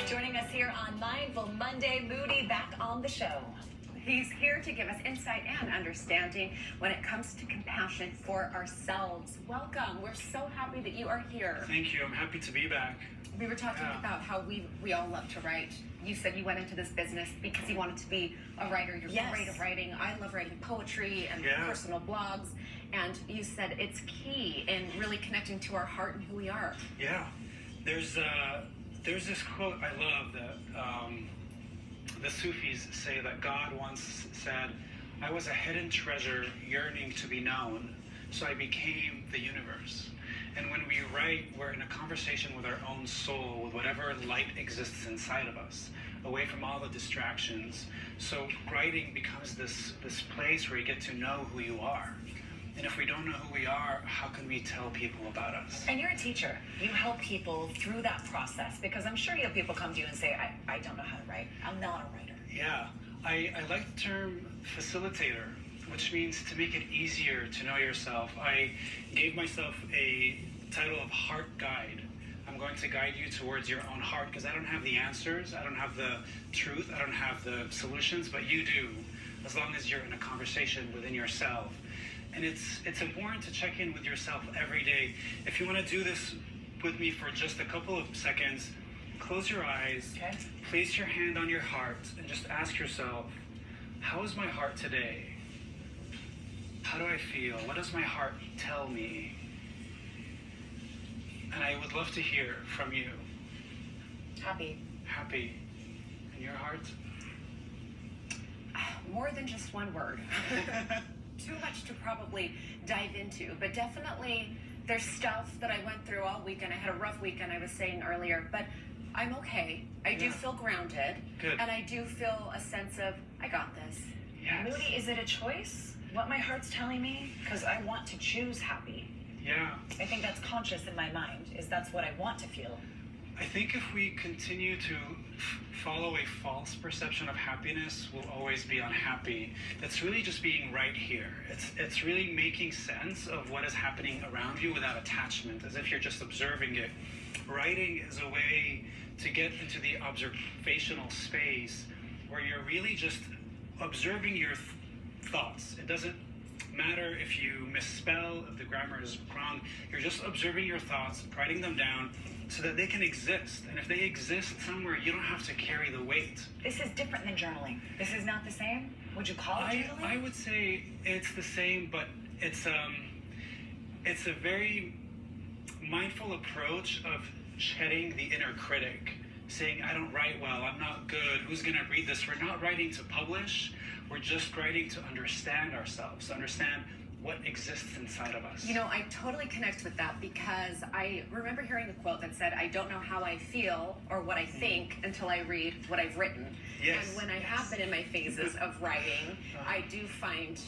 Joining us here on Mindful Monday, Moudi back on the show. He's here to give us insight and understanding when it comes to compassion for ourselves. Welcome. We're so happy that you are here. Thank you. I'm happy to be back. We were talking about how we all love to write. You said you went into this business because you wanted to be a writer. You're great at writing. I love writing poetry and personal blogs. And you said it's key in really connecting to our heart and who we are. Yeah. There's this quote I love that the Sufis say that God once said, "I was a hidden treasure yearning to be known, so I became the universe." And when we write, we're in a conversation with our own soul, with whatever light exists inside of us, away from all the distractions. So writing becomes this place where you get to know who you are. And if we don't know who we are, how can we tell people about us? And you're a teacher. You help people through that process, because I'm sure you have people come to you and say, I don't know how to write. I'm not a writer. Yeah, I like the term facilitator, which means to make it easier to know yourself. I gave myself a title of heart guide. I'm going to guide you towards your own heart, because I don't have the answers, I don't have the truth, I don't have the solutions, but you do, as long as you're in a conversation within yourself. And it's important to check in with yourself every day. If you want to do this with me for just a couple of seconds, close your eyes, place your hand on your heart, and just ask yourself, how is my heart today? How do I feel? What does my heart tell me? And I would love to hear from you. Happy. Happy. And your heart? More than just one word. Too much to probably dive into, but definitely there's stuff that I went through all weekend. I had a rough weekend, I was saying earlier, but I'm okay. I do feel grounded. Good. And I do feel a sense of, I got this. Yes. Moudi, is it a choice? What my heart's telling me? Because I want to choose happy. Yeah. I think that's conscious in my mind, is that's what I want to feel. I think if we continue to follow a false perception of happiness, we'll always be unhappy. It's really just being right here. It's really making sense of what is happening around you without attachment, as if you're just observing it. Writing is a way to get into the observational space where you're really just observing your thoughts. It doesn't matter if you misspell, if the grammar is wrong. You're just observing your thoughts, writing them down so that they can exist. And if they exist somewhere, you don't have to carry the weight. This is different than journaling. This is not the same? Would you call it journaling? I would say it's the same, but it's a very mindful approach of shedding the inner critic, saying, I don't write well, I'm not good, who's going to read this? We're not writing to publish, we're just writing to understand ourselves, to understand what exists inside of us. You know, I totally connect with that, because I remember hearing a quote that said, I don't know how I feel or what I think until I read what I've written. Yes. And when I have been in my phases of writing, I do find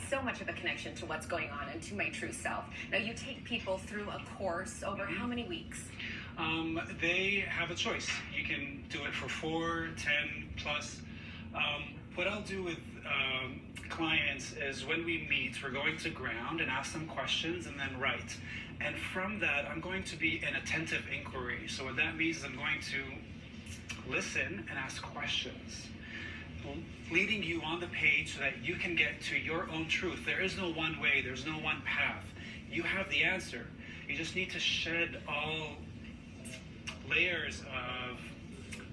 so much of a connection to what's going on and to my true self. Now, you take people through a course over how many weeks? They have a choice. You can do it for 4, 10 plus. What I'll do with clients is when we meet, we're going to ground and ask them questions and then write. And from that, I'm going to be an attentive inquiry. So what that means is I'm going to listen and ask questions, leading you on the page so that you can get to your own truth. There is no one way, there's no one path. You have the answer. You just need to shed all layers of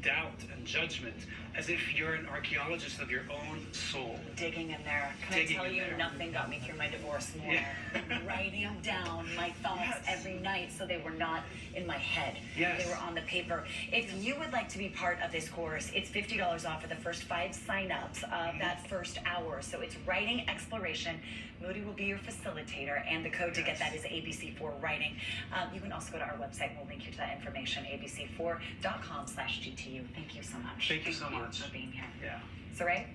doubt and judgment, as if you're an archaeologist of your own soul. Digging in there. Can I tell you, nothing got me through my divorce more than writing down my thoughts every night so they were not in my head. They were on the paper. If you would like to be part of this course, it's $50 off for the first 5 signups of that first hour. So it's writing exploration. Moudi will be your facilitator, and the code to get that is ABC4 writing. You can also go to our website. We'll link you to that information, abc4.com/GTU. Thank you so much. Thank you so much for being here. Yeah. So, right?